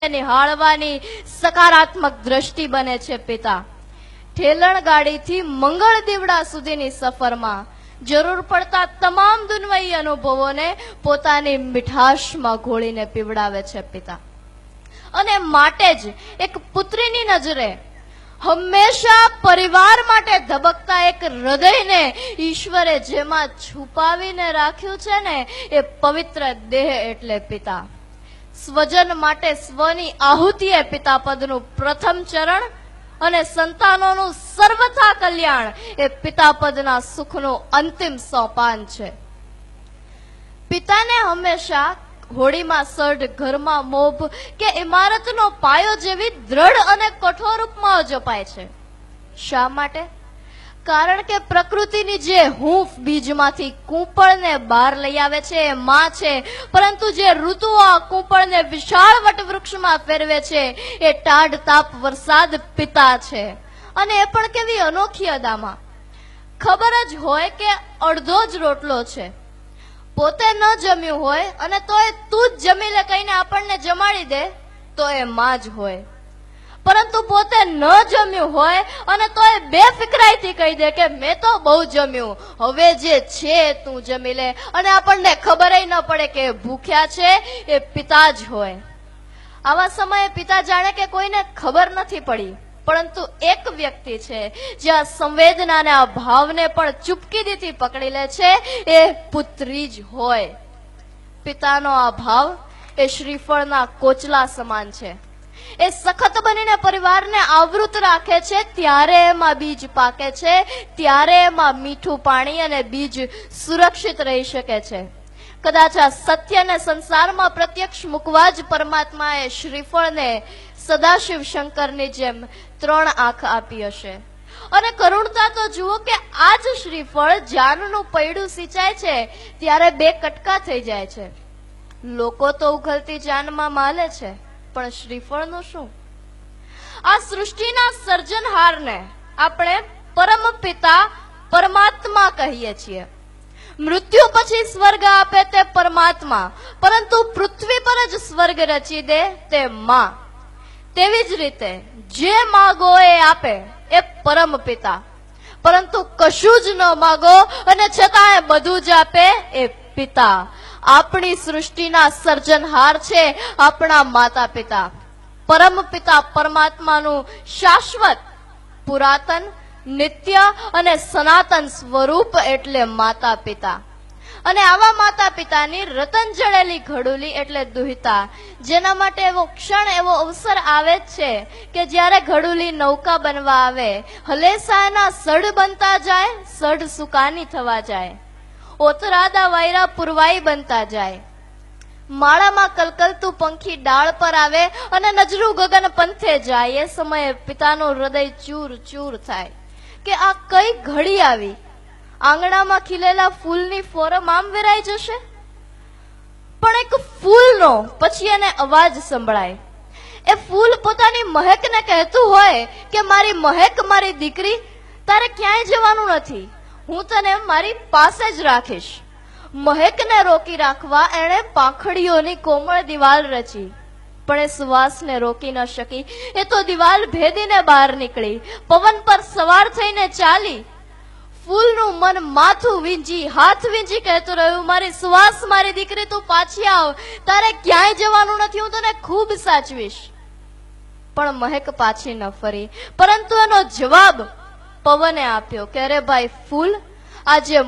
નિહાળવાની સકારાત્મક દ્રષ્ટિ બને છે પિતા। ઠેલણ ગાડીથી મંગળ દીવડા સુધીની સફરમાં જરૂર પડતા તમામ દુન્વયી અનુભવોને પોતાની મીઠાશમાં ઘોળીને પીવડાવે છે પિતા। અને માટે જ એક પુત્રીની નજરે હંમેશા પરિવાર માટે ધબકતા એક હૃદયને ઈશ્વરે જેમાં છુપાવીને રાખ્યું છે ને એ પવિત્ર દેહ એટલે પિતા। સ્વજન માટે સ્વની આહુતિ એ પિતા પદનું પ્રથમ ચરણ અને સંતાનોનું સર્વથા કલ્યાણ એ પિતા પદના સુખનું અંતિમ સોપાન છે। પિતાને હંમેશા હોડીમાં સઢ, ઘરમાં મોભ કે ઇમારતનો પાયો જેવી દ્રઢ અને કઠોર ઉપમાઓ જપાય છે। શા માટે? કારણ કે પ્રકૃતિની જે હૂંફ બીજમાંથી કૂંપળને બહાર લઈ આવે છે એ માં છે, પરંતુ જે ઋતુઓ આ કૂંપળને વિશાળ વટવૃક્ષમાં ફેરવે છે એ ટાઢ તાપ વરસાદ પિતા છે। અને એ પણ કેવી અનોખી અદામાં। ખબર જ હોય કે અડધો જ રોટલો છે, પોતે ન જમ્યું હોય અને તોય તું જ જમી લે કહીને આપણને જમાડી દે તો એ માં જ હોય, પરંતુ પોતે ન જમ્યું હોય અને તોય બેફિકરાઈથી કહી દે કે મેં તો બહુ જમ્યું, હવે જે છે તું જમી લે, અને આપણને ખબર ન પડે કે ભૂખ્યા છે એ પિતા જ હોય। આવા સમયે પિતા જાણે કે કોઈને ખબર નથી પડી, પરંતુ એક વ્યક્તિ છે જે આ સંવેદનાને, આ ભાવને પણ ચૂપકીદીથી પકડી લે છે, એ પુત્રી જ હોય। પિતાનો આ ભાવ એ શ્રીફળના કોચલા સમાન છે। એ સખત બનીને પરિવારને આવૃત રાખે છે, ત્યારે એમાં બીજ પાકે છે, ત્યારે એમાં મીઠું પાણી અને બીજ સુરક્ષિત રહી શકે છે। કદાચ આ સત્યને સંસારમાં પ્રત્યક્ષ મૂકવા જ પરમાત્માએ શ્રીફળને સદાશિવ શંકરની જેમ 3 આંખ આપી હશે। અને કરુણતા તો જુઓ કે આ જ શ્રીફળ જાનનું પૈડું સિંચાય છે ત્યારે 2 કટકા થઈ જાય છે। લોકો તો ઉઘલતી જાનમાં માલે છે, પણ શ્રીફળનું શું? આ સૃષ્ટિના સર્જનહારને આપણે પરમ પિતા પરમાત્મા કહીએ છીએ। મૃત્યુ પછી સ્વર્ગ આપે તે પરમાત્મા, પરંતુ પૃથ્વી પર જ સ્વર્ગ રચી દે તે માં। તેવી જ રીતે જે માગો એ આપે એ પરમ પિતા, પરંતુ કશું જ ન માગો અને છતાં બધું જ આપે એ પિતા। આપણી સૃષ્ટિના સર્જનહાર છે આપણા માતા પિતા। પરમ પિતા પરમાત્માનું શાશ્વત, પુરાતન, નિત્ય અને સનાતન સ્વરૂપ એટલે માતા પિતા। અને આવા માતા પિતાની રતન જળેલી ઘડુલી એટલે દુહિતા, જેના માટે એવો ક્ષણ, એવો અવસર આવે જ છે કે જ્યારે ઘડુલી નૌકા બનવા આવે, હલેસા એના સઢ બનતા જાય, સઢ સુકાની થવા જાય, ઓતરાદા વાયરા પુરવાઈ બનતા જાય, માળામાં કલકલતું પંખી ડાળ પર આવે અને નજરું ગગન પંથે જાય, એ સમયે પિતાનું હૃદય ચૂર ચૂર થાય કે આ કઈ ઘડી આવી। આંગણામાં ખીલેલા ફૂલની ફોરમ આમ વેરાઈ જશે, પણ એક ફૂલનો પછી એને અવાજ સંભળાય। એ ફૂલ પોતાની મહેકને કહેતું હોય કે મારી મહેક, મારી દીકરી, તારે ક્યાંય જવાનું નથી, હું તને મારી પાસે જ રાખીશ। મહેકને રોકી રાખવા એણે પાંખડીઓની કોમળ દિવાલ રચી, પણ એ સુવાસને રોકી ન શકી। એ તો દિવાલ ભેદીને બહાર નીકળી, પવન પર સવાર થઈને ચાલી। ફૂલનું મન માથું વીંજી, હાથ વીંજી કહેતું રહ્યું, મારી સુવાસ, મારી દીકરી, તું પાછી આવ, તારે ક્યાંય જવાનું નથી, હું તને ખૂબ સાચવીશ। પણ મહેક પાછી ન ફરી, પરંતુ એનો જવાબ પવને આપ્યો કે અરે ભાઈ ફૂલ, આજે